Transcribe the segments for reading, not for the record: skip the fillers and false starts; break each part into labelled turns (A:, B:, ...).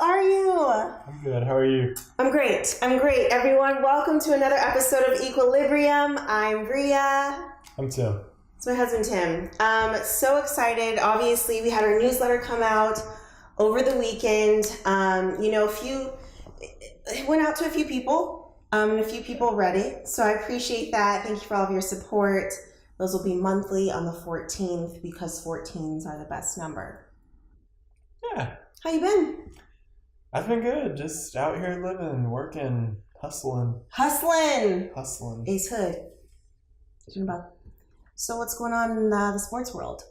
A: are you?
B: I'm good. How are you?
A: I'm great. Everyone, welcome to another episode of Equilibrium. I'm Bria.
B: I'm Tim.
A: It's my husband, Tim. So excited. Obviously, we had our newsletter come out over the weekend. It went out to a few people, and a few people read it. So I appreciate that. Thank you for all of your support. Those will be monthly on the 14th because 14s are the best number.
B: Yeah.
A: How you been?
B: I've been good. Just out here living, working, hustling. Ace
A: Hood. So what's going on in the sports world?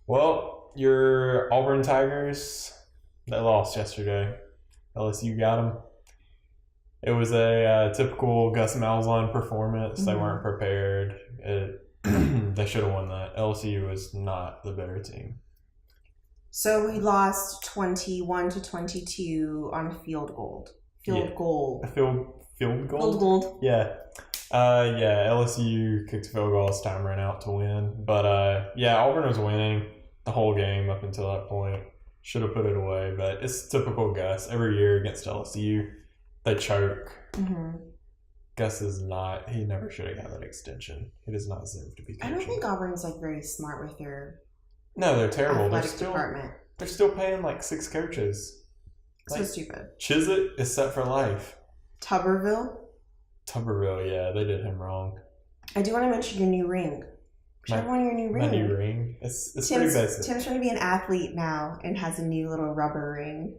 B: Well, your Auburn Tigers, they lost yesterday. LSU got them. It was a typical Gus Malzahn performance. Mm-hmm. They weren't prepared. They should have won that. LSU was not the better team.
A: So we lost 21-22 on field goal.
B: Field goal?
A: Field goal?
B: Yeah. LSU kicked a field goal as time ran out to win. But Auburn was winning the whole game up until that point. Should have put it away, but it's typical Gus. Every year against LSU, they choke. Mm-hmm. Gus is not. He never should have got that extension. He does not deserve to be coaching.
A: I don't think Auburn's very smart with their.
B: No, they're terrible.
A: Department.
B: They're still paying 6 coaches.
A: So stupid.
B: Chisholm is set for life.
A: Tuberville,
B: yeah, they did him wrong.
A: I do want to mention your new ring. Show everyone your new ring.
B: My new ring. It's pretty basic.
A: Tim's trying to be an athlete now and has a new little rubber ring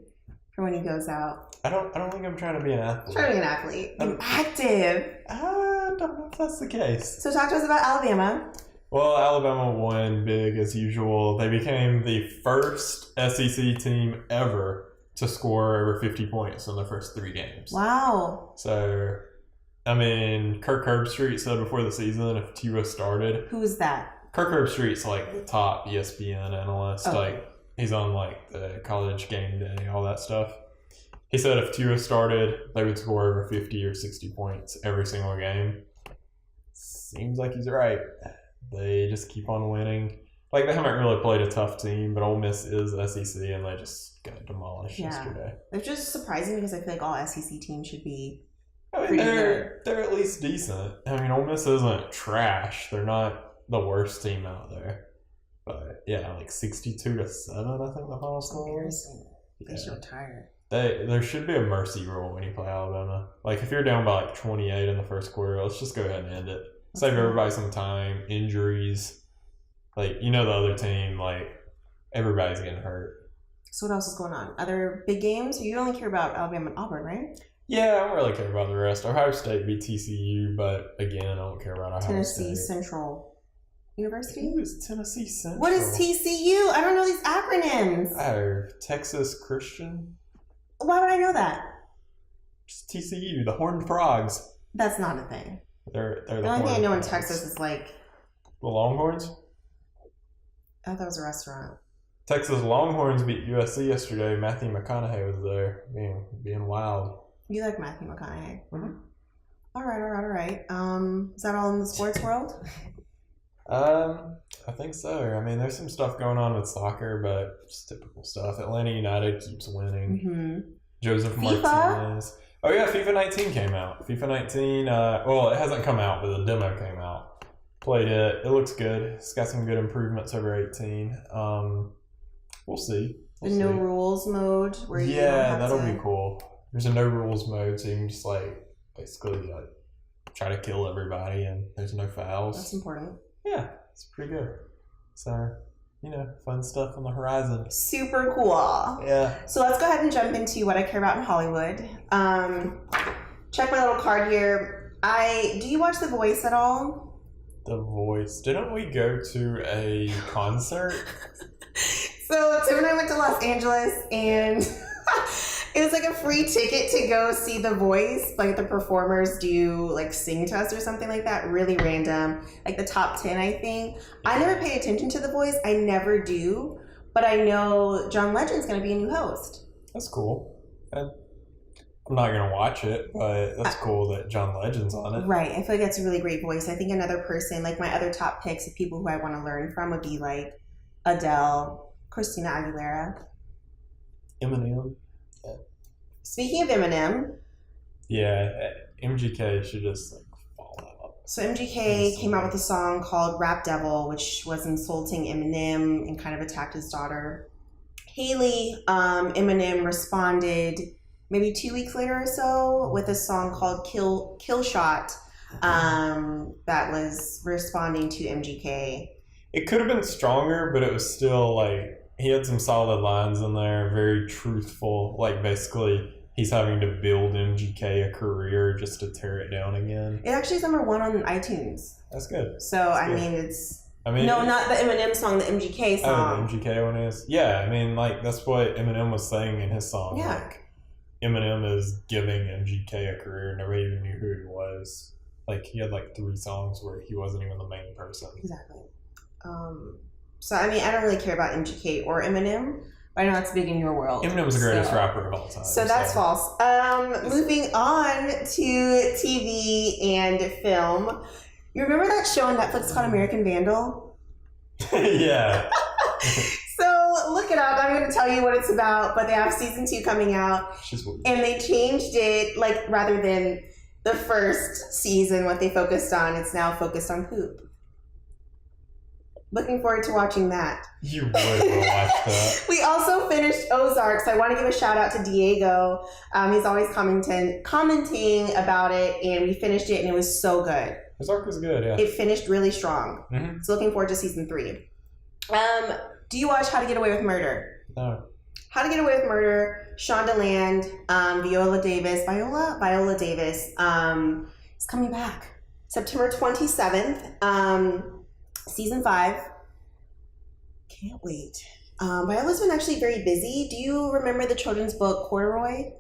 A: for when he goes out.
B: I don't think I'm trying to be an athlete.
A: Trying to be an athlete. I'm active.
B: I don't know if that's the case.
A: So talk to us about Alabama.
B: Well, Alabama won big as usual. They became the first SEC team ever to score over 50 points in the first 3 games.
A: Wow.
B: So, Kirk Herbstreit said before the season if Tua started.
A: Who is that?
B: Kirk Herbstreit's the top ESPN analyst.
A: Oh.
B: He's on the college game day, all that stuff. He said if Tua started, they would score over 50 or 60 points every single game. Seems like he's right. They just keep on winning. They haven't really played a tough team, but Ole Miss is SEC, and they just got demolished yesterday.
A: It's just surprising because I feel like all SEC teams should be
B: they're at least decent. Ole Miss isn't trash. They're not the worst team out there. But, 62-7, I think the final score was.
A: They should retire.
B: There should be a mercy rule when you play Alabama. If you're down by 28 in the first quarter, let's just go ahead and end it. Save everybody some time, injuries. The other team, everybody's getting hurt.
A: So what else is going on? Other big games? You only care about Alabama and Auburn, right?
B: Yeah, I don't really care about the rest. Ohio State beat TCU, but again, I don't care about Ohio State.
A: Tennessee Central University?
B: Who is Tennessee Central?
A: What is TCU? I don't know these acronyms.
B: Oh, Texas Christian?
A: Why would I know that?
B: Just TCU, the Horned Frogs.
A: That's not a thing.
B: They're the
A: only thing I know in Texas is
B: the Longhorns?
A: I thought that was a restaurant.
B: Texas Longhorns beat USC yesterday. Matthew McConaughey was there, being wild.
A: You like Matthew McConaughey?
B: Mm-hmm.
A: All right. Is that all in the sports world?
B: I think so. There's some stuff going on with soccer, but just typical stuff. Atlanta United keeps winning.
A: Mm-hmm.
B: Joseph
A: FIFA?
B: Martinez. Oh yeah, FIFA 19 came out. FIFA 19, it hasn't come out, but the demo came out. Played it. It looks good. It's got some good improvements over 18. We'll see.
A: No rules mode where you
B: that'll be cool. There's a no rules mode, so you can just basically try to kill everybody, and there's no fouls.
A: That's important.
B: Yeah, it's pretty good. So, fun stuff on the horizon.
A: Super cool.
B: Yeah.
A: So let's go ahead and jump into what I care about in Hollywood. Check my little card here. Do you watch The Voice at all?
B: The Voice. Didn't we go to a concert?
A: So Tim and I went to Los Angeles, and it was a free ticket to go see The Voice. The performers do sing to us or something like that. Really random. The top 10, I think. I never pay attention to The Voice. I never do. But I know John Legend's going to be a new host.
B: That's cool. I'm not going to watch it, but that's cool that John Legend's on it.
A: Right. I feel like that's a really great voice. I think another person, my other top picks of people who I want to learn from would be Adele, Christina Aguilera.
B: Eminem.
A: Speaking of Eminem,
B: Yeah, MGK should just like fall out.
A: so MGK came out with a song called Rap Devil, which was insulting Eminem and kind of attacked his daughter, Haley. Eminem responded maybe 2 weeks later or so with a song called Kill Shot that was responding to MGK.
B: It could have been stronger, but it was still like he had some solid lines in there, very truthful. Like basically, he's having to build MGK a career just to tear it down again.
A: It actually is #1 on iTunes.
B: That's good.
A: So
B: That's
A: I
B: good.
A: mean, it's
B: I mean,
A: no, not the Eminem song, the MGK song.
B: Oh, the MGK one is. Yeah, I mean, like that's what Eminem was saying in his song.
A: Yeah.
B: Like, Eminem is giving MGK a career. Nobody even knew who he was. Like he had like 3 songs where he wasn't even the main person.
A: Exactly. So I mean, I don't really care about MGK or Eminem, but I know it's big in your world.
B: Eminem's the greatest rapper of all time.
A: So that's false. Moving on to TV and film. You remember that show on Netflix called American Vandal?
B: Yeah.
A: So look it up. I'm going to tell you what it's about, but they have season 2 coming out.
B: She's weird.
A: And they changed it, like rather than the first season, what they focused on, it's now focused on poop. Looking forward to watching that.
B: You would want to watch that.
A: We also finished Ozark, so I want to give a shout out to Diego. He's always commenting about it, and we finished it, and it was so good.
B: Ozark was good, yeah.
A: It finished really strong.
B: Mm-hmm.
A: So looking forward to season 3. Do you watch How to Get Away with Murder?
B: No.
A: How to Get Away with Murder, Shonda Land, Viola Davis. Is coming back September 27th. Season 5. Can't wait. Viola's been actually very busy. Do you remember the children's book Corduroy?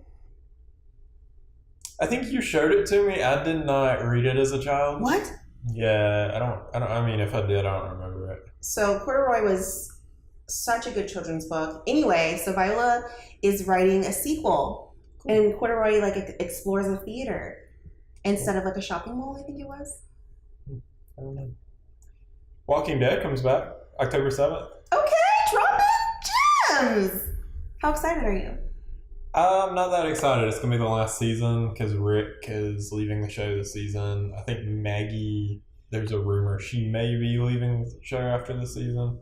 B: I think you showed it to me. I did not read it as a child.
A: What?
B: Yeah, I mean, if I did, I don't remember it.
A: So Corduroy was such a good children's book. Anyway, so Viola is writing a sequel, and Corduroy like explores a theater instead of like a shopping mall. I think it was.
B: I don't know. Walking Dead comes back October 7th.
A: Okay, dropping gems. How excited are you?
B: I'm not that excited. It's going to be the last season because Rick is leaving the show this season. I think Maggie, there's a rumor she may be leaving the show after this season.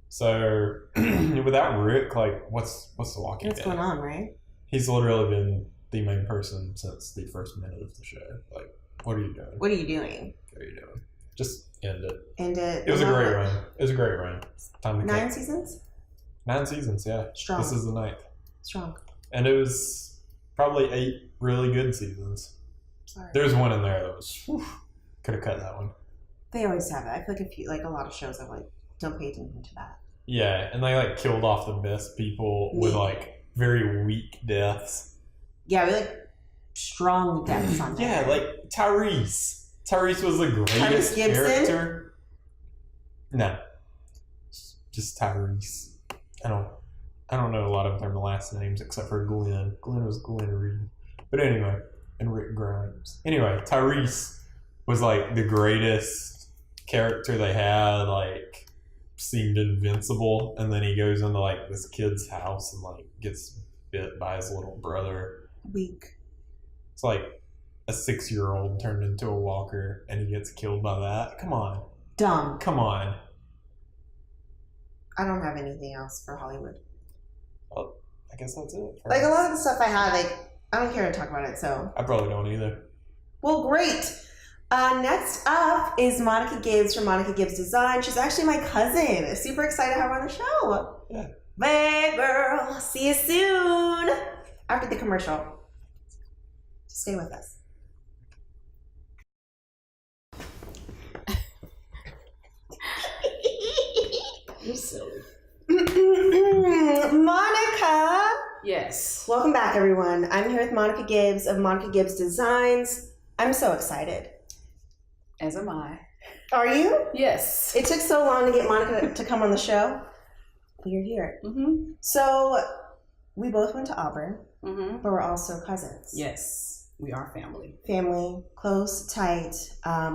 B: So without Rick, like, what's the Walking Dead?
A: What's going on, right?
B: He's literally been the main person since the first minute of the show. Like, what are you doing?
A: What are you doing?
B: What are you doing? Just end it.
A: End it.
B: It was a great run. It was a great run. Time to
A: 9 seasons?
B: 9 seasons, yeah.
A: Strong.
B: This is the 9th.
A: Strong.
B: And it was probably 8 really good seasons.
A: Sorry.
B: There's one in there that was could have cut that one.
A: They always have that. I feel like a lot of shows have like don't pay attention to that.
B: Yeah, and they like killed off the best people with like very weak deaths.
A: Yeah, we like strong deaths on that.
B: Yeah, like Tyrese. Tyrese was the greatest character. No, just Tyrese. I don't know a lot of their last names except for Glenn. Glenn was Glenn Reed. But anyway, and Rick Grimes. Anyway, Tyrese was like the greatest character they had, like seemed invincible, and then he goes into like this kid's house and like gets bit by his little brother.
A: Weak.
B: It's like a 6-year-old turned into a walker and he gets killed by that. Come on.
A: Dumb.
B: Come on.
A: I don't have anything else for Hollywood.
B: Well, I guess that's it.
A: Like a lot of the stuff I had, like I don't care to talk about it. So
B: I probably don't either.
A: well, great. Next up is Monica Gibbs from Monica Gibbs Design. She's actually my cousin. Super excited to have her on the show.
B: Yeah.
A: Bye, girl. See you soon. After the commercial. Just stay with us.
C: You're silly.
A: Monica.
C: Yes.
A: Welcome back, everyone. I'm here with Monica Gibbs of Monica Gibbs Designs. I'm so excited.
C: As am I.
A: Are you?
C: Yes.
A: It took so long to get Monica to come on the show. You're here.
C: Mm-hmm.
A: So we both went to Auburn,
C: Mm-hmm.
A: but we're also cousins.
C: Yes. We are family.
A: Family, close, tight.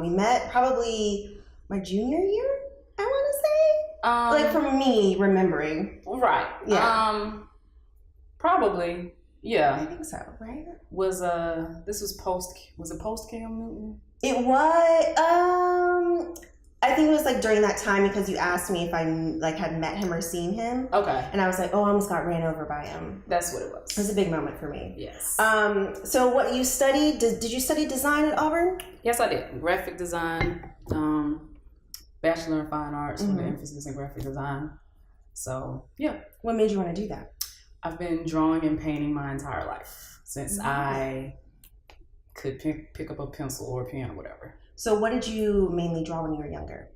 A: We met probably my junior year, I want to say. Like from me remembering.
C: Right.
A: Yeah.
C: Probably. Yeah.
A: think so, right?
C: This was post Cam Newton?
A: It was, I think it was like during that time because you asked me if I like had met him or seen him.
C: Okay.
A: And I was like, oh, I almost got ran over by him.
C: That's what it was.
A: It was a big moment for me.
C: Yes.
A: So what you studied, did you study design at Auburn?
C: Yes, I did. Graphic design, Bachelor in Fine Arts with an emphasis in graphic design. So, yeah.
A: What made you want to do that?
C: I've been drawing and painting my entire life since I could pick up a pencil or a pen or whatever.
A: So what did you mainly draw when you were younger?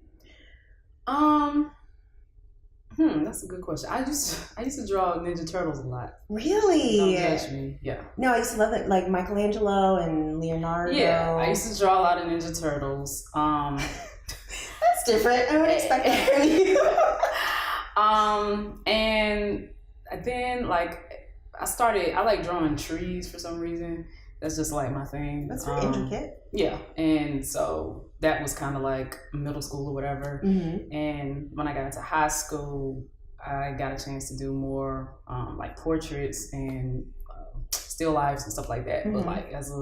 C: That's a good question. I used to draw Ninja Turtles a lot.
A: Really?
C: Don't judge me. Yeah.
A: No, I used to love it, like Michelangelo and Leonardo.
C: Yeah, I used to draw a lot of Ninja Turtles.
A: That's different. I would expect that from you.
C: And then I like drawing trees for some reason. That's just like my thing.
A: That's very intricate.
C: Yeah, and so that was kind of like middle school or whatever.
A: Mm-hmm.
C: And when I got into high school, I got a chance to do more like portraits and still lifes and stuff like that.
A: Mm-hmm.
C: But like as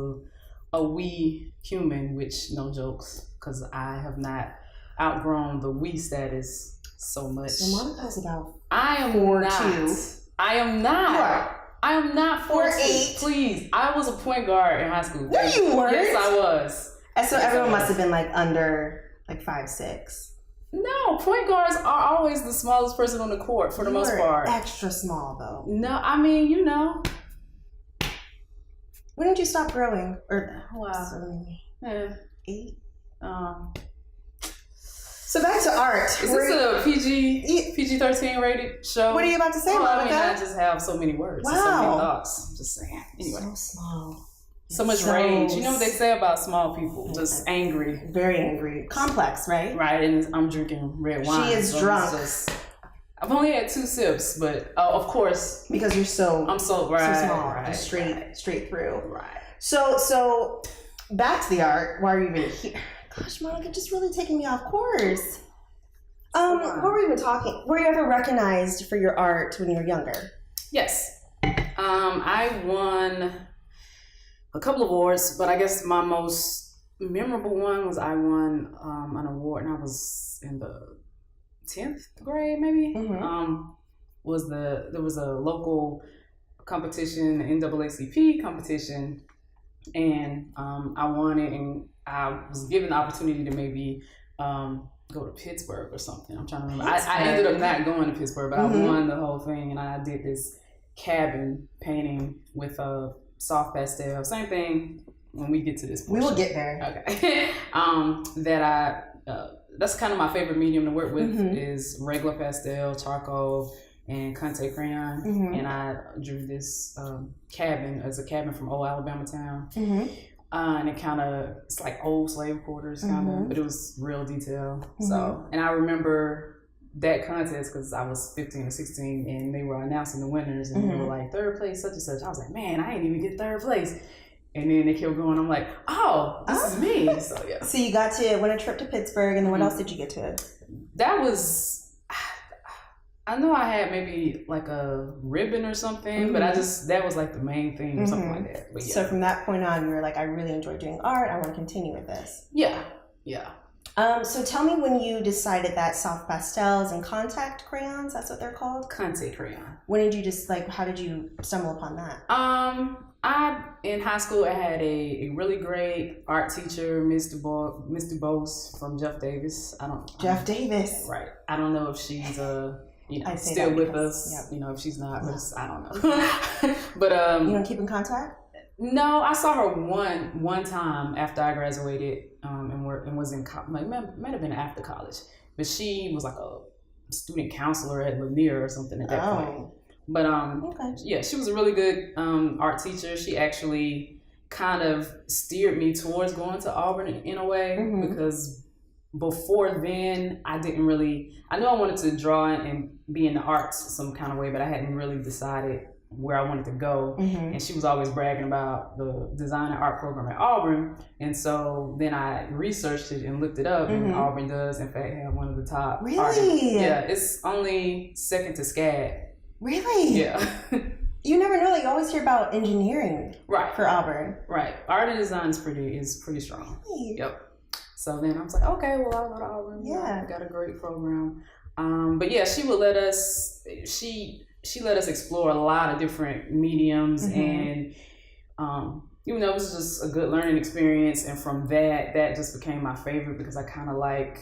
C: a wee human, which no jokes, because I have not outgrown the wee status so much.
A: So Monica's about
C: I am
A: 4'2".
C: not. I am not.
A: You are.
C: I am not
A: 4'8".
C: Please. I was a point guard in high school.
A: No, you weren't.
C: Yes, I was.
A: And so
C: Yes,
A: everyone
C: I was.
A: must have been like under like 5'6".
C: No, point guards are always the smallest person on the court for the most part.
A: Extra small though.
C: No, I mean, you know.
A: When did you stop growing? Or
C: Wow.
A: 8?
C: So
A: So back to art.
C: is this a PG-13 rated show?
A: What are you about to say,
C: I
A: Monica?
C: mean, I just have so many words, and so
A: Wow.
C: many thoughts. I'm just saying. Anyway,
A: So small.
C: so much rage. You know what they say about small people? Just angry.
A: Very angry. Complex, right?
C: Right, and I'm drinking red wine.
A: She is
C: so
A: drunk.
C: I've only had 2 sips, but of course,
A: Because you're so
C: I'm so
A: so
C: right,
A: small,
C: right,
A: just straight through.
C: right.
A: So back to the art. Why are you even here? Gosh, Monica, just really taking me off course. What were we even talking? Were you ever recognized for your art when you were younger?
C: Yes, I won a couple of awards, but I guess my most memorable one was I won an award, and I was in the 10th grade, maybe.
A: Mm-hmm.
C: There was a local competition, NAACP competition, and I won it, and I was given the opportunity to maybe go to Pittsburgh or something. I'm trying to remember. I ended up not going to Pittsburgh, but I won the whole thing, and I did this cabin painting with a soft pastel. Same thing when we get to this portion.
A: We will get there.
C: Okay. That's kind of my favorite medium to work with is regular pastel, charcoal, and Conte crayon. And I drew this cabin as a cabin from old Alabama town. And it's like old slave quarters kind of, but it was real detail. So, and I remember that contest because I was 15 or 16 and they were announcing the winners and they were like, 3rd place, such and such. I was like, man, I ain't even get 3rd place. And then they kept going. I'm like, oh, this is me. So, yeah.
A: So you got to win a trip to Pittsburgh, and then what else did you get to?
C: That was, I know I had maybe like a ribbon or something, but that was like the main thing or something like that. But yeah.
A: So from that point on, you were like, I really enjoy doing art. I want to continue with this.
C: Yeah.
A: So tell me when you decided that soft pastels and contact crayons, that's what they're called?
C: Conte crayon.
A: When did you how did you stumble upon that?
C: In high school, I had a really great art teacher, Mr. Bose from Jeff Davis.
A: Jeff Davis.
C: Right. I don't know if she's still with us. Yep. If she's not, but I don't know. But
A: you don't keep in contact?
C: No, I saw her one time after I graduated, and was in might have been after college, but she was like a student counselor at Lanier or something at that point. But yeah, she was a really good art teacher. She actually kind of steered me towards going to Auburn in a way because before then I didn't really. I knew I wanted to draw and be in the arts some kind of way, but I hadn't really decided where I wanted to go. And she was always bragging about the design and art program at Auburn. And so then I researched it and looked it up, and Auburn does in fact have one of the top
A: Really?
C: artists. Yeah, it's only second to SCAD.
A: Really?
C: Yeah.
A: You never know that you always hear about engineering
C: Right.
A: for Auburn.
C: Right. Art and design is pretty strong.
A: Right.
C: Yep. So then I was like, okay, well, I'll go to Auburn.
A: Yeah.
C: We got a great program. But yeah, she would let us. She let us explore a lot of different mediums, and even though it was just a good learning experience, and from that just became my favorite because I kind of like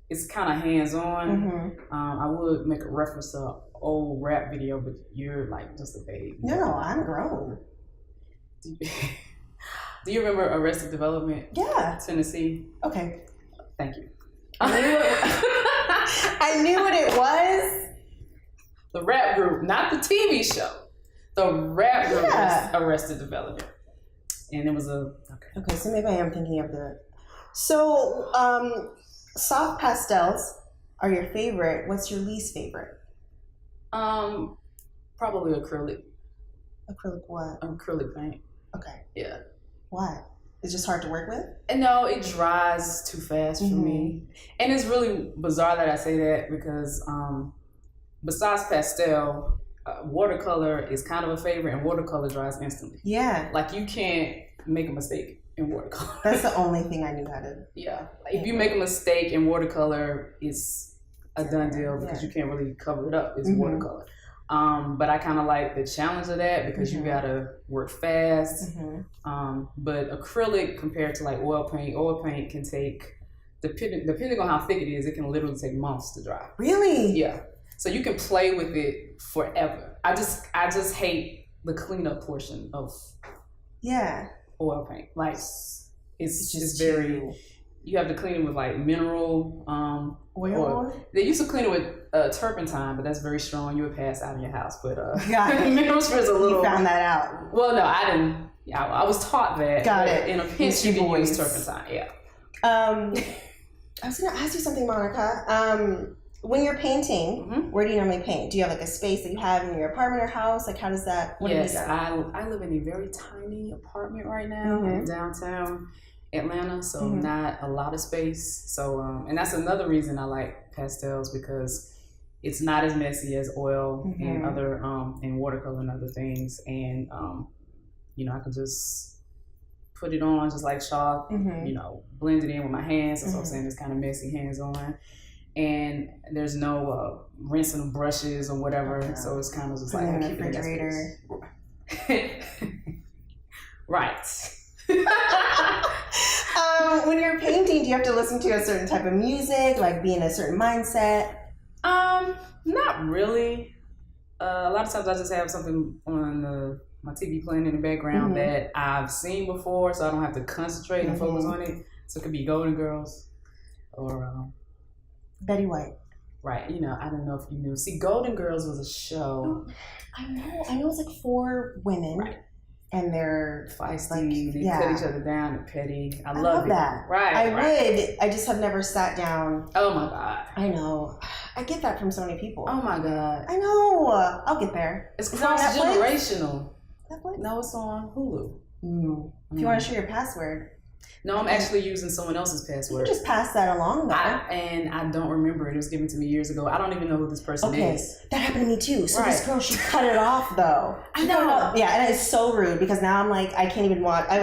C: it's kind of hands on. I would make a reference to an old rap video, but you're like just a baby.
A: No, I'm grown.
C: Do you remember Arrested Development?
A: Yeah.
C: Tennessee.
A: Okay.
C: Thank you.
A: I knew what it was.
C: The rap group, not the TV show. The rap group
A: Yeah.
C: was Arrested Development. And it was
A: Okay, so maybe I am thinking of the... So, soft pastels are your favorite. What's your least favorite?
C: probably acrylic.
A: Acrylic what?
C: Acrylic paint.
A: Okay.
C: Yeah.
A: Why? It's just hard to work with?
C: And no, it dries too fast for me. And it's really bizarre that I say that because besides pastel, watercolor is kind of a favorite, and watercolor dries instantly.
A: Yeah.
C: Like you can't make a mistake in watercolor.
A: That's the only thing I knew how to...
C: Yeah. If you make a mistake in watercolor, it's a done deal because you can't really cover it up. It's watercolor. But I kind of like the challenge of that because you gotta work fast. But acrylic compared to like oil paint can take, depending on how thick it is, it can literally take months to dry.
A: Really?
C: Yeah. So you can play with it forever. I just hate the cleanup portion of oil paint. Like it's just very, you have to clean it with like mineral oil. They used to clean it with turpentine, but that's very strong. You would pass out in your house. But mineral spray is a little.
A: You found that out.
C: Well, no, I didn't. Yeah, I was taught that.
A: Got it.
C: In a pinch, you can use turpentine. Yeah.
A: I was gonna ask you something, Monica. When you're painting, where do you normally paint? Do you have like a space that you have in your apartment or house? Like, how does that?
C: Yes, I live in a very tiny apartment right now in downtown Atlanta, so not a lot of space. So, and that's another reason I like pastels because it's not as messy as oil and other and watercolor and other things, and you know, I can just put it on just like chalk. You know, blend it in with my hands. That's what I'm saying. It's kind of messy hands on. And there's no rinsing of brushes or whatever, so it's kind of just like
A: in the refrigerator.
C: Right.
A: When you're painting, do you have to listen to a certain type of music, like be in a certain mindset?
C: Not really. A lot of times I just have something on my TV playing in the background that I've seen before, so I don't have to concentrate and focus on it. So it could be Golden Girls or
A: Betty White.
C: Right, you know, I don't know if you knew. See, Golden Girls was a show.
A: I know it's like 4 women, and they're
C: feisty.
A: Like,
C: they cut each other down and petty. I
A: love that.
C: Right,
A: I just have never sat down.
C: Oh my God.
A: I know. I get that from so many people.
C: Oh my God.
A: I know. I'll get there.
C: It's cross-generational.
A: Netflix?
C: No, it's on Hulu.
A: If you want to share your password.
C: No, I'm actually using someone else's password.
A: You just pass that along, though.
C: And I don't remember it. It was given to me years ago. I don't even know who this person is.
A: That happened to me too. So this girl, she cut it off though.
C: I know.
A: Yeah, and it's so rude because now I'm like, I can't even watch.
C: I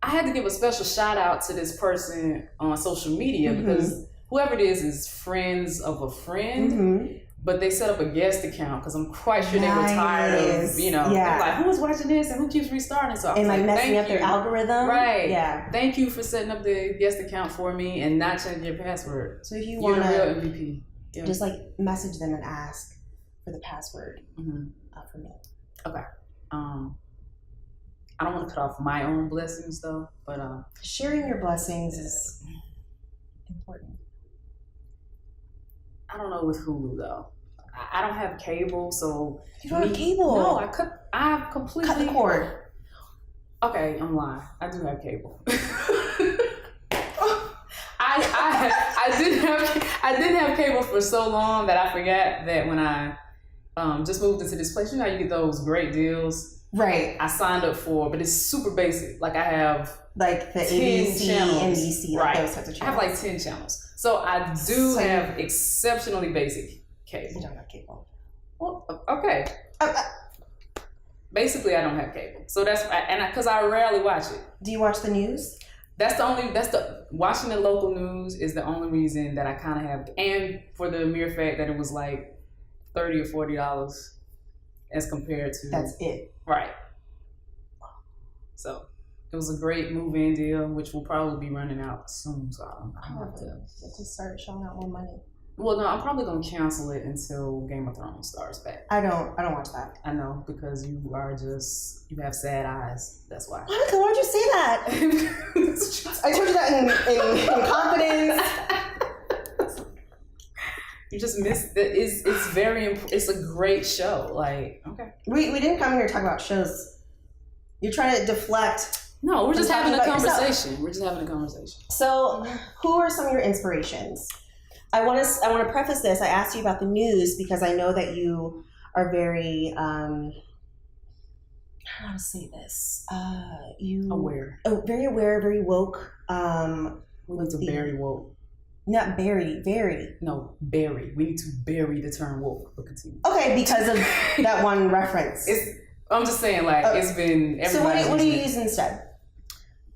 C: had to give a special shout out to this person on social media because whoever it is friends of a friend. But they set up a guest account because I'm quite sure they were tired of, you know, they're like, who's watching this and who keeps restarting? So I was
A: like messing up
C: their
A: algorithm.
C: Right.
A: Yeah.
C: Thank you for setting up the guest account for me and not changing your password.
A: So if you
C: want
A: to
C: real MVP. Yeah.
A: Just like message them and ask for the password for me.
C: Okay. I don't want to cut off my own blessings though, but
A: sharing your blessings is important.
C: I don't know with Hulu though. I don't have cable, so
A: you don't have cable.
C: No, I completely
A: cut the cord.
C: Okay, I'm lying. I do have cable. I didn't have cable for so long that I forgot that when I just moved into this place, you know how you get those great deals.
A: Right.
C: I signed up for, but it's super basic. Like I have
A: like the
C: 10
A: ABC,
C: channels.
A: NBC, like those types of channels.
C: I have like 10 channels. So I do have exceptionally basic cable.
A: You don't have cable.
C: Well, okay. basically I don't have cable, so that's because I rarely watch it.
A: Do you watch the news?
C: Watching the local news is the only reason that I kind of have, and for the mere fact that it was like $30 or $40 as compared to.
A: That's it.
C: Right. So it was a great move-in deal, which will probably be running out soon. So I'll have
A: to start showing out more money.
C: Well, no, I'm probably gonna cancel it until Game of Thrones starts back.
A: I don't watch that.
C: I know, because you have sad eyes. That's why.
A: Monica, why'd you say that? I told you that in confidence.
C: You just missed it. It's a great show. Like, okay.
A: We didn't come here to talk about shows. You're trying to deflect.
C: No, we're just having a conversation.
A: Yourself.
C: We're just having a conversation.
A: So, who are some of your inspirations? I want to preface this. I asked you about the news because I know that you are very I don't know how to say this.
C: Aware.
A: Oh, very aware, very woke.
C: We need to bury woke.
A: Not bury, very.
C: No, bury. We need to bury the term woke. But continue.
A: Okay, because of that one reference.
C: I'm just saying, like, it's been everybody.
A: So what do you use instead?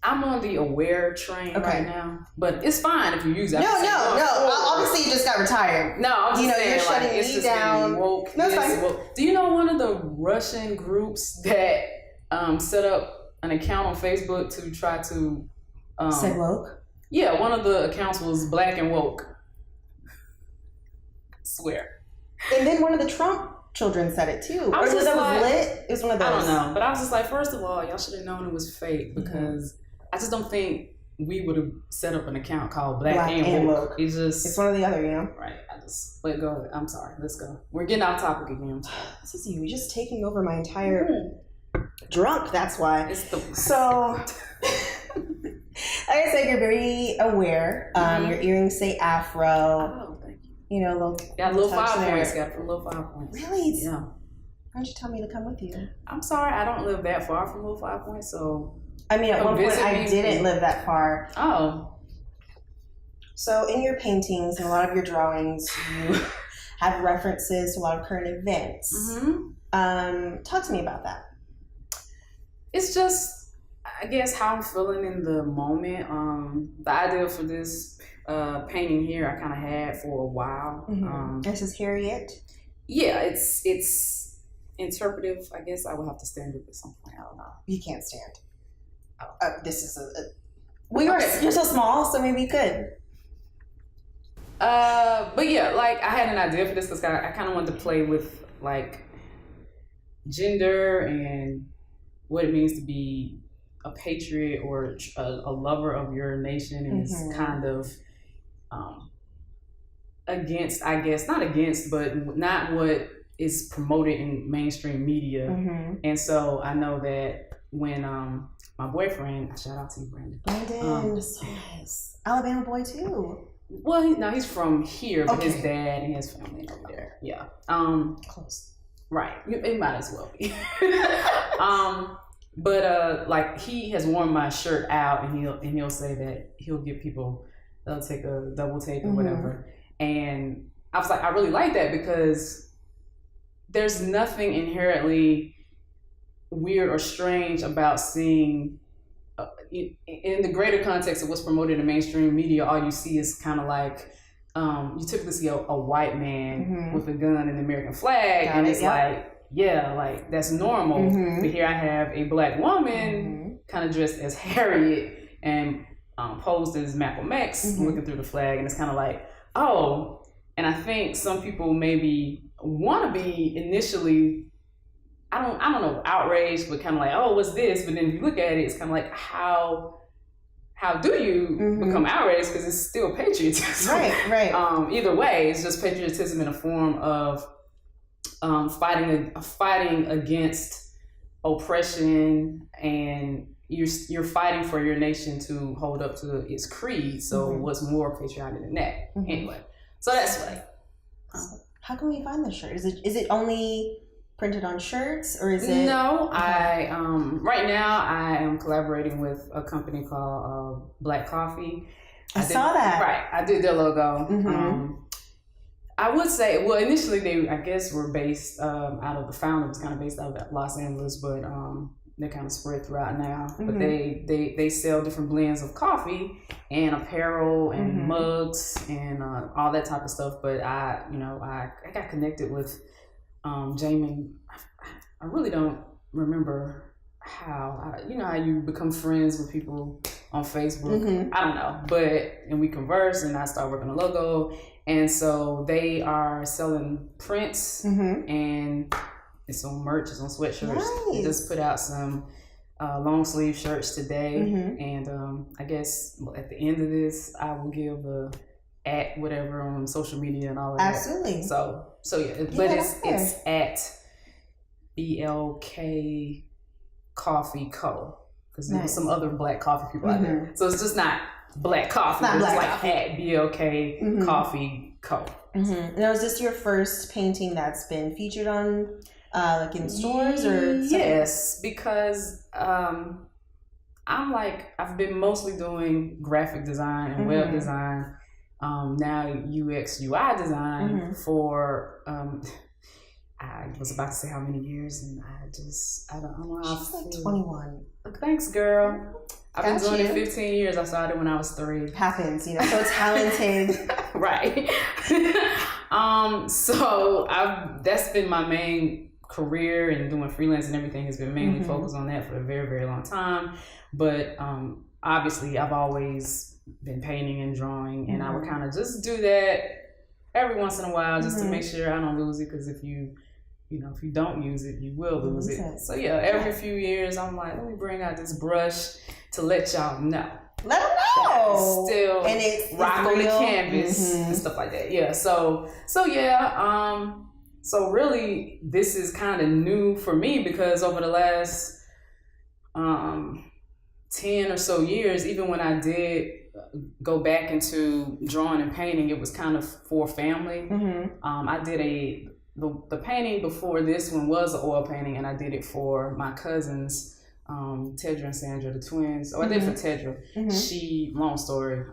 C: I'm on the aware train right now, but it's fine if you use that.
A: No. Obviously, you just got retired.
C: No, I'm just saying,
A: you're shutting
C: it's
A: me down.
C: Woke.
A: No, it's fine.
C: Woke. Do you know one of the Russian groups that set up an account on Facebook to try to
A: say woke?
C: Yeah, one of the accounts was Black and Woke. Swear.
A: And then one of the Trump children said it too.
C: I was just like,
A: lit. It was one of those.
C: I don't know, but I was just like, first of all, y'all should have known it was fake because I just don't think we would have set up an account called Black and Woke. It's
A: one or the other, you know.
C: Right. Let go. I'm sorry. Let's go. We're getting off topic again.
A: This is you. You're just taking over my entire drunk. That's why. So, like I said, you're very aware. Your earrings say Afro.
C: Oh, thank you.
A: You know,
C: got a little 5 points. Got a little 5 points.
A: Really?
C: Yeah.
A: Why don't you tell me to come with you?
C: I'm sorry. I don't live that far from little 5 points, so.
A: I mean, at one point I didn't live that far.
C: Oh.
A: So in your paintings and a lot of your drawings, you have references to a lot of current events. Talk to me about that.
C: It's just, I guess, how I'm feeling in the moment. The idea for this painting here, I kind of had for a while.
A: This is Harriet.
C: Yeah, it's interpretive. I guess I would have to stand up at some point. I don't know.
A: You can't stand. This is you're so small, so maybe you could.
C: But yeah, like I had an idea for this because I kind of wanted to play with like gender and what it means to be a patriot or a lover of your nation, and it's kind of against, I guess, not against, but not what is promoted in mainstream media. And so I know that when my boyfriend, shout out to you, Brandon.
A: Yes. Alabama boy too.
C: Well, he's from here, but his dad and his family over there. Yeah.
A: Close.
C: Right. It might as well be. But like he has worn my shirt out, and he'll say that he'll give people, they'll take a double take or whatever. And I was like, I really like that because there's nothing inherently weird or strange about seeing in the greater context of what's promoted in mainstream media. All you see is kind of like you typically see a white man with a gun and the American flag, and it's like, yeah, like that's normal. But here I have a Black woman kind of dressed as Harriet and posed as Malcolm X, looking through the flag, and it's kind of like, oh. And I think some people maybe want to be initially, I don't know, outraged, but kind of like, oh, what's this? But then if you look at it, it's kind of like, how do you become outraged? Because it's still patriotism.
A: Right.
C: Either way, it's just patriotism in a form of fighting against oppression, and you're fighting for your nation to hold up to its creed. So what's more patriotic than that? Anyway, so that's like.
A: How can we find this shirt? Is it only printed on shirts, or is it?
C: No, I right now I am collaborating with a company called Black Coffee.
A: I saw that.
C: Right, I did their logo. I would say, well, initially they, I guess, were based out of the founder was kind of based out of Los Angeles, but they're kind of spread throughout now. But they sell different blends of coffee and apparel and mugs and all that type of stuff. But I got connected with Jamin. I really don't remember how. How you become friends with people on Facebook. I don't know, and we converse, and I start working on a logo, and so they are selling prints, and it's on merch, it's on sweatshirts.
A: Nice.
C: They just put out some long sleeve shirts today, and I guess at the end of this, I will give at whatever on social media and all of that.
A: Absolutely.
C: So yeah, but it's at BLK Coffee Co. Because there's some other black coffee people out there. So it's just not black coffee. It's like at BLK Coffee Co.
A: Now, is this your first painting that's been featured on like in stores or something?
C: Yes, because I've been mostly doing graphic design and web design. Now UX UI design for I was about to say how many years, and I don't know how.
A: She's like 21.
C: Thanks, girl. I've been doing it 15 years. I started when I was 3.
A: Happens, so talented.
C: Right. So that's been my main career, and doing freelance and everything has been mainly focused on that for a very, very long time. But obviously I've always been painting and drawing, and I would kind of just do that every once in a while just to make sure I don't lose it, because if you don't use it, you will lose it. So yeah, every few years I'm like, let me bring out this brush to let y'all know.
A: Let them know.
C: Still
A: and it's
C: rock on the canvas and stuff like that. Yeah. So yeah. So really, this is kind of new for me, because over the last 10 or so years, even when I did go back into drawing and painting, it was kind of for family. I did the painting before this one was an oil painting, and I did it for my cousins, Tedra and Sandra, the twins. I did it for Tedra. She, long story,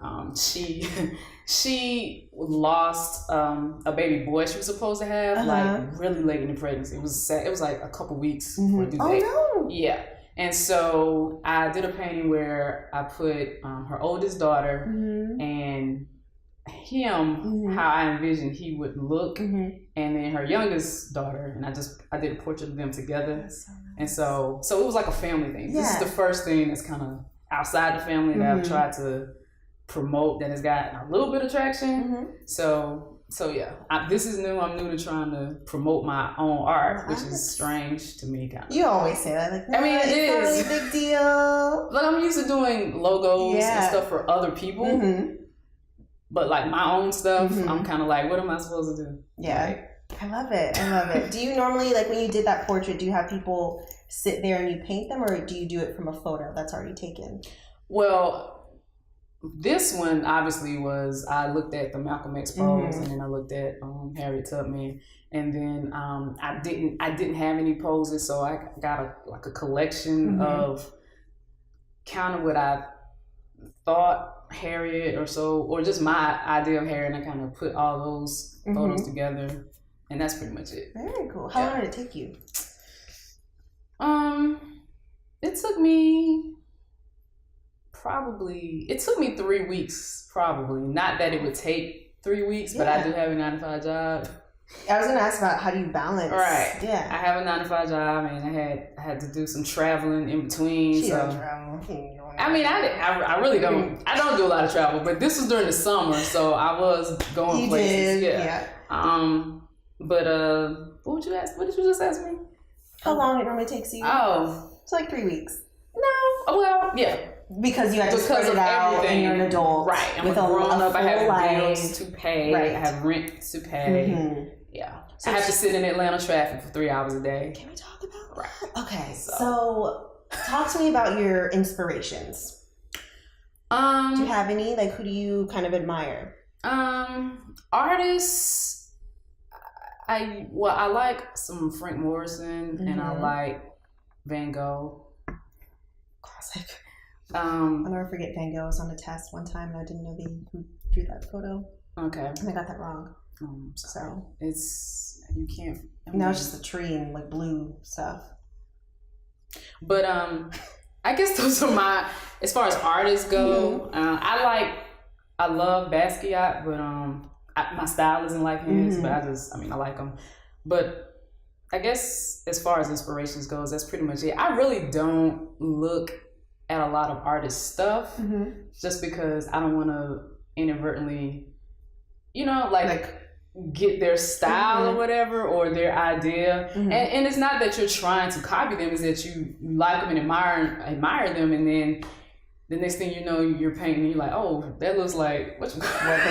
C: she lost a baby boy she was supposed to have like really late in the pregnancy. It was sad. It was like a couple weeks before due date.
A: Oh no!
C: Yeah. And so I did a painting where I put her oldest daughter and him, how I envisioned he would look, and then her youngest daughter, and I did a portrait of them together. So nice. And so it was like a family thing. This is the first thing that's kind of outside the family that I've tried to promote that has gotten a little bit of traction. So yeah, this is new. I'm new to trying to promote my own art, which is strange to me. Kind of.
A: You always say that. Like, no,
C: I mean, it is
A: not a big deal.
C: Like, I'm used to doing logos and stuff for other people, but like my own stuff, I'm kind of like, what am I supposed to do?
A: Yeah, like, I love it. Do you normally, like, when you did that portrait, do you have people sit there and you paint them, or do you do it from a photo that's already taken?
C: Well, this one obviously was, I looked at the Malcolm X pose, and then I looked at Harriet Tubman, and then I didn't have any poses, so I got a collection of kind of what I thought Harriet or just my idea of Harriet, and I kind of put all those photos together, and that's pretty much it.
A: Very cool. How long did it take you?
C: It took me 3 weeks, probably. Not that it would take 3 weeks, but I do have a 9-to-5 job.
A: I was gonna ask about how do you balance?
C: Right.
A: Yeah.
C: I have a 9-to-5 job, and I had to do some traveling in between.
A: She
C: so
A: don't travel.
C: I mean, I really don't. I don't do a lot of travel, but this was during the summer, so I was going places. Yeah. But what would you ask? What did you just ask me?
A: How long it normally takes you?
C: Oh,
A: it's like 3 weeks.
C: No. Well, yeah.
A: Because you have to spread it out,
C: everything.
A: And you're an adult.
C: Right. I'm
A: with
C: a grown up. I have
A: life.
C: bills to pay. Right. I have rent to pay. Yeah. So I have to sit in Atlanta traffic for 3 hours a day.
A: Can we talk about that? Okay. So talk to me about your inspirations. Do you have any? Like, who do you kind of admire?
C: Artists. I like some Frank Morrison, and I like Van Gogh.
A: Classic. I'll never forget Van Gogh was on the test one time, and I didn't know who drew that photo.
C: Okay.
A: And I got that wrong.
C: So it's you can't.
A: Now it's just a tree and like blue stuff.
C: But I guess those are my, as far as artists go. I love Basquiat, but my style isn't like his. But I like him. But I guess as far as inspirations goes, that's pretty much it. I really don't look at a lot of artist stuff just because I don't want to inadvertently, like get their style or whatever, or their idea. And it's not that you're trying to copy them, it's that you like them and admire them, and then the next thing you know, you're painting and you're like, oh, that looks like what they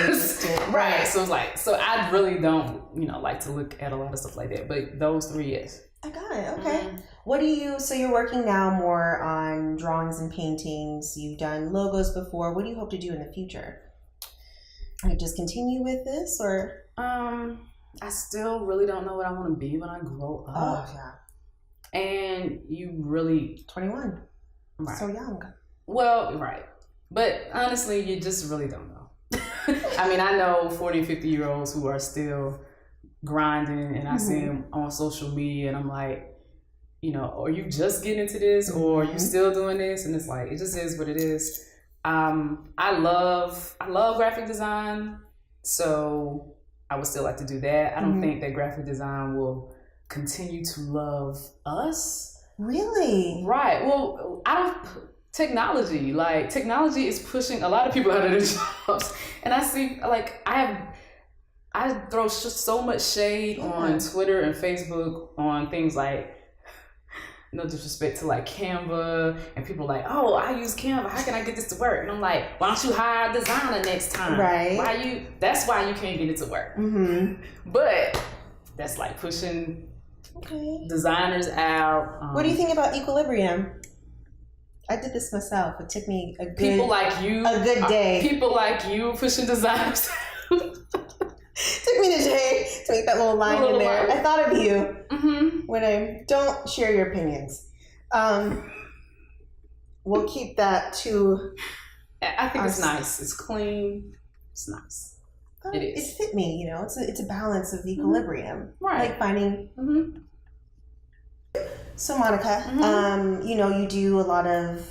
C: just did. Right. So it's like, so I really don't, like to look at a lot of stuff like that. But those three, yes.
A: I got it. Okay. So you're working now more on drawings and paintings. You've done logos before. What do you hope to do in the future? Like just continue with this, or?
C: I still really don't know what I want to be when I grow up.
A: Oh, yeah.
C: And you really
A: 21.
C: Right.
A: So young.
C: Well, right. But honestly, you just really don't know. I mean, I know 40 and 50-year-olds who are still grinding, and I see them on social media, and I'm like, are you just getting into this, or are you still doing this? And it's like, it just is what it is. I love graphic design, so I would still like to do that. I don't think that graphic design will continue to love us.
A: Really?
C: Right. Well, technology is pushing a lot of people out of their jobs, and I see, like, I throw so much shade on Twitter and Facebook on things like, no disrespect to like Canva, and people are like, oh, I use Canva, how can I get this to work? And I'm like, why don't you hire a designer next time?
A: Right.
C: That's why you can't get it to work. But that's like pushing designers out.
A: What do you think about equilibrium? I did this myself. It took me a good day.
C: People like you pushing designers.
A: Took me a day to make that little line in there. I thought of you when I don't share your opinions. We'll keep that to.
C: I think it's nice. It's clean. It's nice. It is.
A: It fit me. It's a balance of equilibrium.
C: Right.
A: Like finding. So Monica, you do a lot of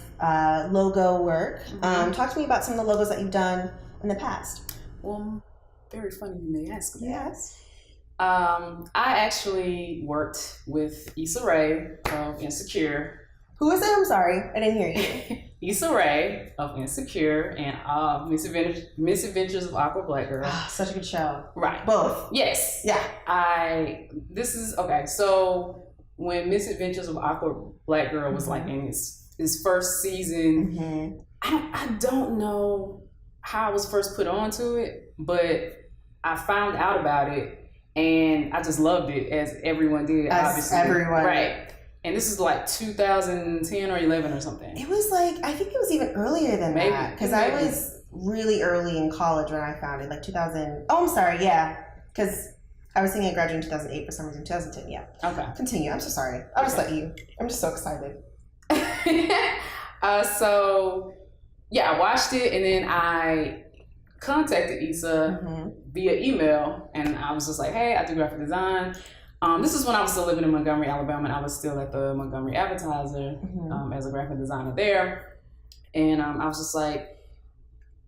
A: logo work. Talk to me about some of the logos that you've done in the past.
C: Well, very funny you may ask that.
A: Yes.
C: I actually worked with Issa Rae of Insecure.
A: Who is it? I'm sorry, I didn't hear you.
C: Issa Rae of Insecure and Misadventures of Awkward Black Girl.
A: Such a good show.
C: Right.
A: Both.
C: Yes.
A: Yeah.
C: So when Misadventures of Awkward Black Girl was like in its first season, I don't know how I was first put onto it, but I found out about it and I just loved it, as everyone did. Obviously.
A: Everyone.
C: Right. And this is like 2010 or 11 or something.
A: It was like, I think it was even earlier than that. Because I was really early in college when I found it, like 2000. Oh, I'm sorry, yeah. Because I was thinking of graduating in 2008 for some reason. 2010, yeah. Okay. Continue. I'm so sorry. I'll just let you. I'm just so excited. I watched it, and then I contacted Issa via email, and I was just like, hey, I do graphic design. This is when I was still living in Montgomery, Alabama, and I was still at the Montgomery Advertiser as a graphic designer there. And I was just like,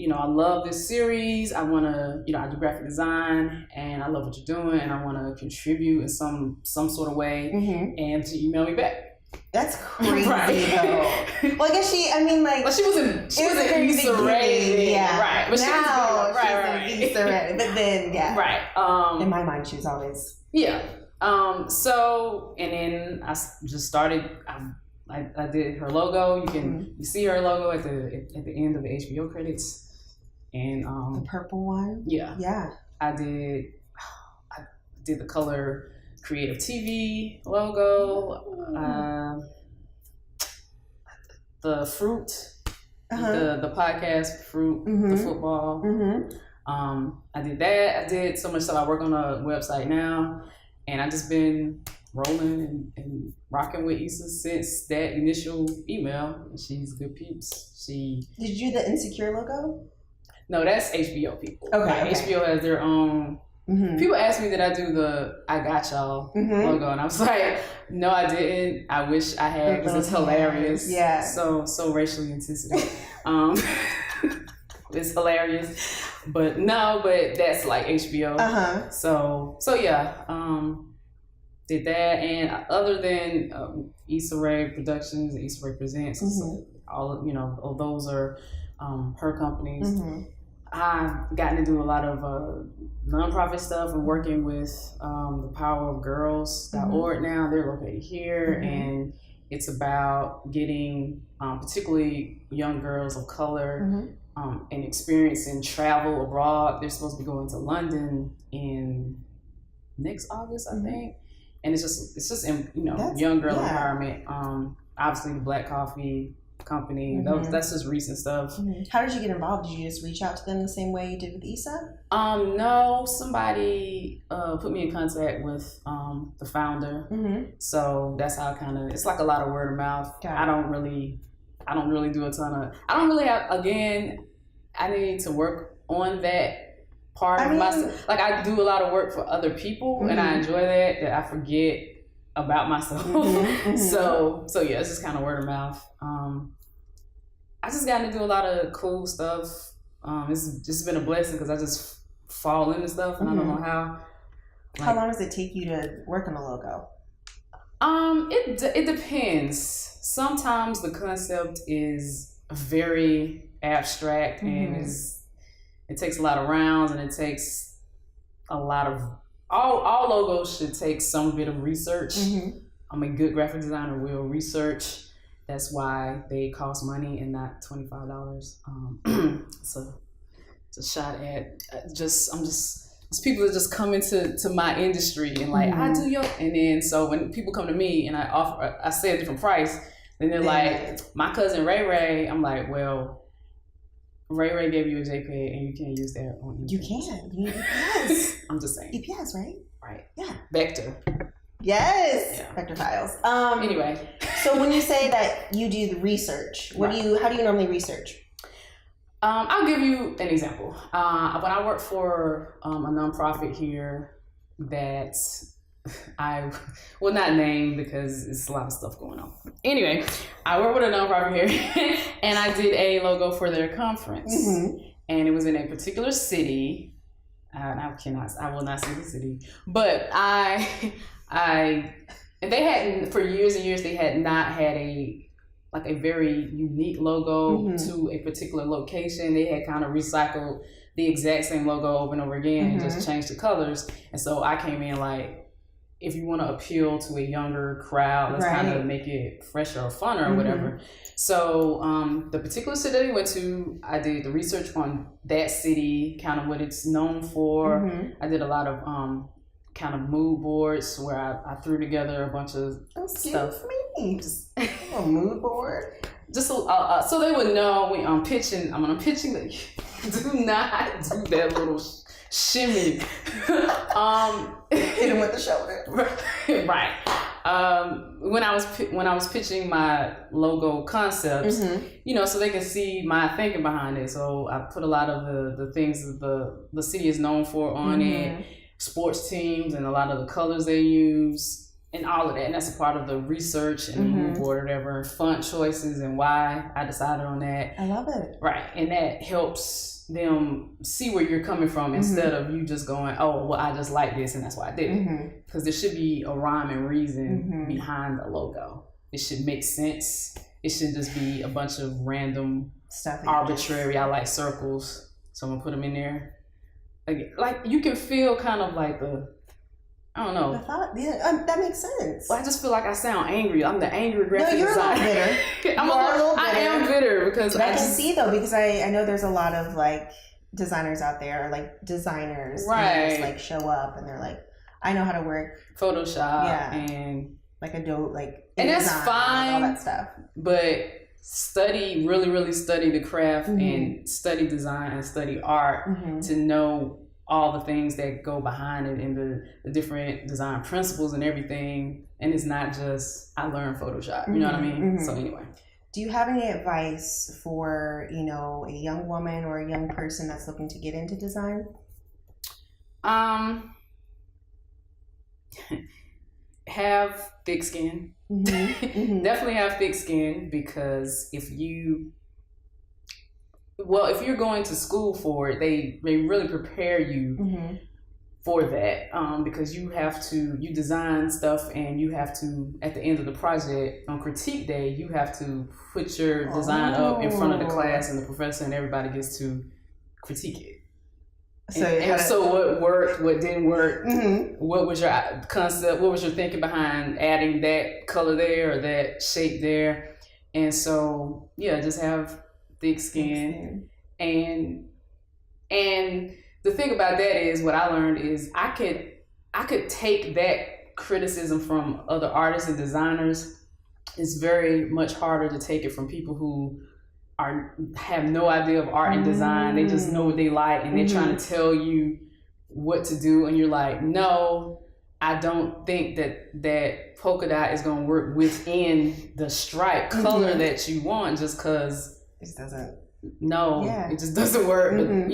A: I love this series. I want to, I do graphic design, and I love what you're doing, and I want to contribute in some sort of way. And to email me back. That's crazy, though. Well, I guess she wasn't
C: Issa Rae.
A: Yeah.
C: Right. But
A: now she's Issa Rae. But then, yeah.
C: Right.
A: In my mind, she was always.
C: Yeah. So, and then I just started, I did her logo. You see her logo at the end of the HBO credits. And
A: the purple one?
C: Yeah.
A: Yeah.
C: I did the color Creative TV logo, the fruit, the podcast fruit, the football. I did that. I did so much stuff. I work on a website now, and I just been rolling and rocking with Issa since that initial email. She's good peeps. Did
A: you do the Insecure logo?
C: No, that's HBO people.
A: Okay.
C: HBO has their own People ask me, did I do the I Got Y'all logo? And I was like, no, I didn't. I wish I had, because it's hilarious.
A: Yeah.
C: So racially insensitive. It's hilarious. But that's like HBO. So yeah, did that. And other than Issa Rae Productions and Issa Rae Presents, all of those are her companies. I've gotten to do a lot of nonprofit stuff and working with the Power of Girls.org now. They're located here, and it's about getting particularly young girls of color and experiencing travel abroad. They're supposed to be going to London in next August, I think. And it's just young girl empowerment. Obviously, the Black Coffee Company. That's just recent stuff.
A: How did you get involved? Did you just reach out to them the same way you did with Issa?
C: No, somebody put me in contact with the founder. So that's how it's like a lot of word of mouth. I don't really do a ton of. I don't really have. Again, I need to work on that part of myself. Like, I do a lot of work for other people, and I enjoy that I forget about myself. So yeah, it's just kind of word of mouth. I just got to do a lot of cool stuff. It's just been a blessing, because I just fall into stuff, and I don't know how.
A: How long does it take you to work on a logo?
C: It depends. Sometimes the concept is very abstract, and it takes a lot of rounds, and it takes a lot of all logos should take some bit of research. I'm a good graphic designer will research. That's why they cost money and not $25. So it's a shot at it's people that just come into my industry and like, I do your, and then so when people come to me and I say a different price, then they're like, my cousin Ray Ray. I'm like, well, Ray Ray gave you a JPEG and you can't use that on
A: You can. You need EPS.
C: I'm just saying.
A: EPS, right?
C: Right.
A: Yeah.
C: Vector.
A: Yes.
C: Yeah.
A: Vector files.
C: Anyway.
A: So when you say that you do the research, how do you normally research?
C: I'll give you an example. When I work for a nonprofit here that I will not name because it's a lot of stuff going on. Anyway, I work with a nonprofit here and I did a logo for their conference. And it was in a particular city. I will not say the city, but and they hadn't, for years and years, they had not had a very unique logo to a particular location. They had kind of recycled the exact same logo over and over again and just changed the colors. And so I came in like, if you want to appeal to a younger crowd, let's kind of make it fresher or funner or whatever. So the particular city they went to, I did the research on that city, kind of what it's known for. I did a lot of kind of mood boards where I threw together a bunch of stuff.
A: Just a mood board.
C: Just so they would know when I'm pitching. I'm pitching. Do not do that little shimmy.
A: Hit him with the shoulder.
C: Right. When I was pitching my logo concepts, so they can see my thinking behind it. So I put a lot of the things that the city is known for on it, sports teams, and a lot of the colors they use. And all of that, and that's a part of the research and the mood board or whatever, font choices and why I decided on that.
A: I love it.
C: Right, and that helps them see where you're coming from instead of you just going, oh, well, I just like this and that's why I did it. Because there should be a rhyme and reason behind the logo. It should make sense. It shouldn't just be a bunch of random stuff, arbitrary. I like circles, so I'm gonna put them in there. Like you can feel kind of like I don't know.
A: That makes sense.
C: Well, I just feel like I sound angry. I'm the angry graphic designer.
A: A little bitter.
C: I'm a little bitter. I am bitter because
A: I can see though, because I know there's a lot of like designers out there, or like designers, and just like show up and they're like, I know how to work
C: Photoshop and
A: like Adobe, like
C: and that's fine,
A: all that stuff.
C: But really study the craft and study design and study art to know all the things that go behind it and the different design principles and everything. And it's not just, I learned Photoshop, you know what I mean? So anyway.
A: Do you have any advice for, a young woman or a young person that's looking to get into design?
C: Have thick skin. Definitely have thick skin, because if you're going to school for it, they really prepare you for that, because you design stuff, and you have to, at the end of the project, on critique day, you have to put your design up in front of the class and the professor, and everybody gets to critique it. So what worked, what didn't work, what was your concept, what was your thinking behind adding that color there or that shape there. And so, yeah, just have thick skin. And the thing about that is, what I learned is I could take that criticism from other artists and designers. It's very much harder to take it from people who have no idea of art and design. They just know what they like, and they're trying to tell you what to do, and you're like, no, I don't think that polka dot is going to work within the stripe color that you want, just because
A: it doesn't.
C: No, it just doesn't work. But,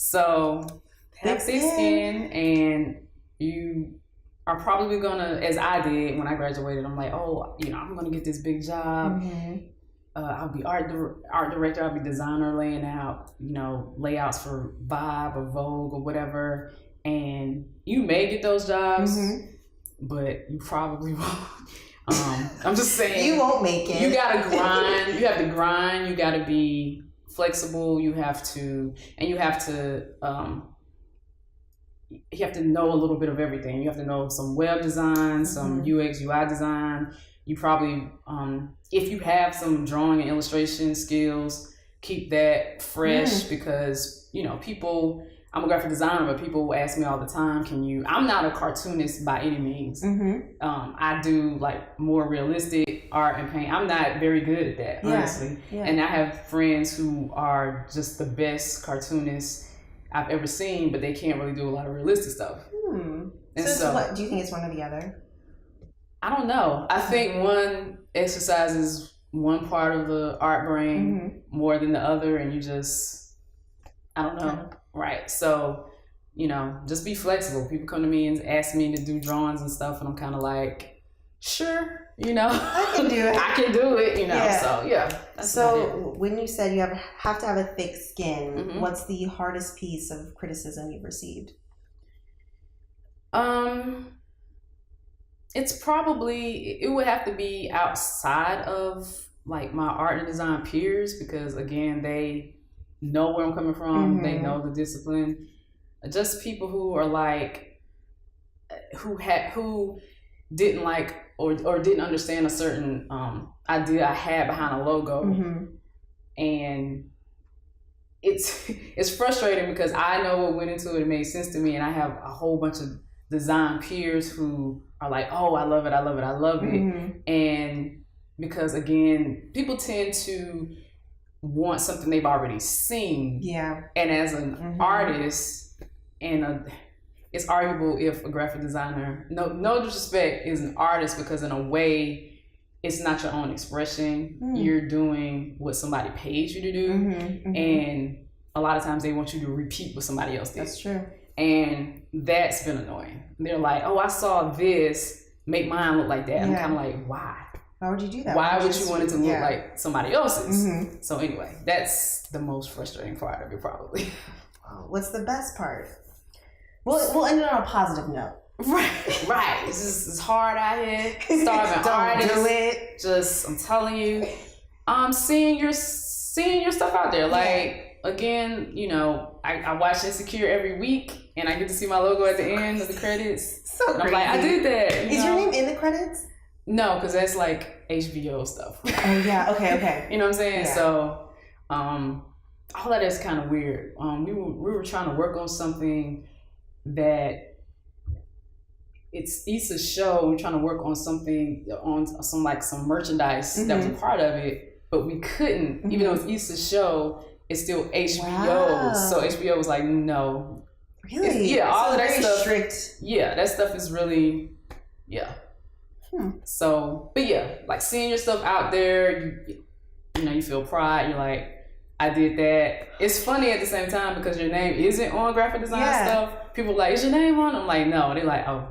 C: so have thick skin, and you are probably gonna, as I did when I graduated, I'm like, I'm gonna get this big job. I'll be art director, I'll be designer, laying out, layouts for Vibe or Vogue or whatever. And you may get those jobs, but you probably won't. I'm just saying,
A: you won't make it.
C: You gotta grind. You have to grind. You gotta be flexible. You have to know a little bit of everything. You have to know some web design, some UX, UI design. You probably, if you have some drawing and illustration skills, keep that fresh, because, people, I'm a graphic designer, but people ask me all the time, I'm not a cartoonist by any means. I do like more realistic art and paint. I'm not very good at that, honestly. And I have friends who are just the best cartoonists I've ever seen, but they can't really do a lot of realistic stuff. And
A: so what, do you think it's one or the other?
C: I don't know. I think one exercises one part of the art brain more than the other, and you just, I don't know. Right. So, just be flexible. People come to me and ask me to do drawings and stuff, and I'm kind of like, sure,
A: I can do it.
C: I can do it, So, yeah.
A: So, when you said you have to have a thick skin, what's the hardest piece of criticism you've received?
C: It would have to be outside of like my art and design peers, because again, they know where I'm coming from. They know the discipline. Just people who are like, who didn't like or didn't understand a certain idea I had behind a logo. And it's frustrating, because I know what went into it. It made sense to me, and I have a whole bunch of design peers who are like, oh, I love it, I love it, I love it. And because again, people tend to want something they've already seen. And as an artist, and it's arguable if a graphic designer, no disrespect, is an artist, because in a way, it's not your own expression. You're doing what somebody paid you to do. And a lot of times they want you to repeat what somebody else did.
A: That's true.
C: And that's been annoying. They're like, oh, I saw this, make mine look like that. I'm kind of like, why?
A: Why would you do that?
C: Why would you want it to look like somebody else's? So anyway, that's the most frustrating part of it, probably.
A: What's the best part? We'll end it on a positive note.
C: Right. It's hard out here. Starving artists.
A: Do it.
C: Just, I'm telling you, seeing your stuff out there. Like, again, I watch Insecure every week, and I get to see my logo at the end of the credits.
A: So crazy.
C: I'm like, I did that.
A: Is your name in the credits?
C: No, because that's like HBO stuff.
A: Oh yeah, okay.
C: You know what I'm saying? Yeah. So, all that is kind of weird. We were trying to work on something that it's Issa's show. We're trying to work on something, on some merchandise that was a part of it, but we couldn't. Even though it's Issa's show, it's still HBO. Wow. So HBO was like, no.
A: Really?
C: All of that stuff.
A: Strict.
C: Yeah, that stuff is really, So, but yeah, like seeing your stuff out there, you feel pride. You're like, I did that. It's funny at the same time because your name isn't on graphic design stuff. People are like, is your name on? I'm like, no. They're like, oh.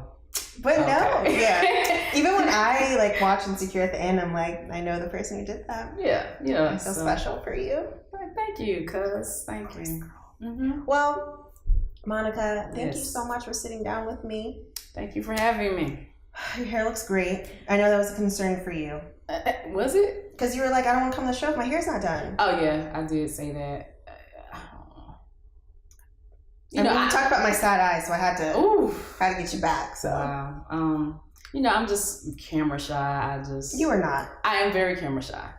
A: But
C: okay.
A: no, yeah. Even when I like watch Insecure at the end, I'm like, I know the person who did that.
C: Yeah.
A: I feel special for you.
C: Thank you, cuz. Thank you. Mm-hmm.
A: Well, Monica, thank you so much for sitting down with me.
C: Thank you for having me.
A: Your hair looks great. I know that was a concern for you.
C: Was it?
A: Because you were like, I don't want to come to the show if my hair's not done.
C: Oh, yeah. I did say that.
A: You know, I talked about my side eye, so I had to get you back. So,
C: wow. I'm just camera shy.
A: You are not.
C: I am very camera shy.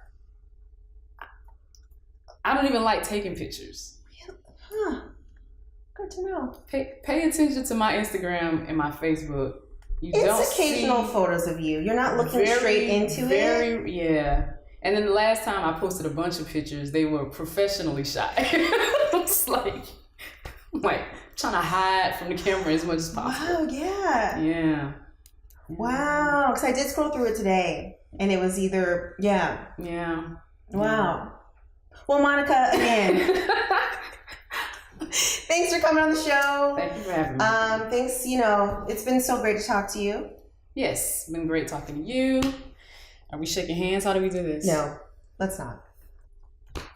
C: I don't even like taking pictures.
A: Huh. Good to know.
C: Pay attention to my Instagram and my Facebook.
A: It's occasional photos of you. You're not looking straight into it.
C: Yeah. And then the last time I posted a bunch of pictures, they were professionally shot. It's like trying to hide from the camera as much as possible.
A: Wow, yeah.
C: Yeah.
A: Wow. Because I did scroll through it today, and it was either,
C: Yeah.
A: Wow. Well, Monica, again, thanks for coming on the show.
C: Thank you for having me.
A: Thanks, it's been so great to talk to you.
C: Yes, it's been great talking to you. Are we shaking hands? How do we do this?
A: No, let's not.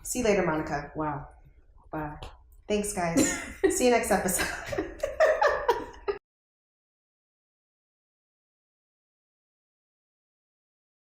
A: See you later, Monica.
C: Wow. Bye.
A: Thanks, guys. See you next episode.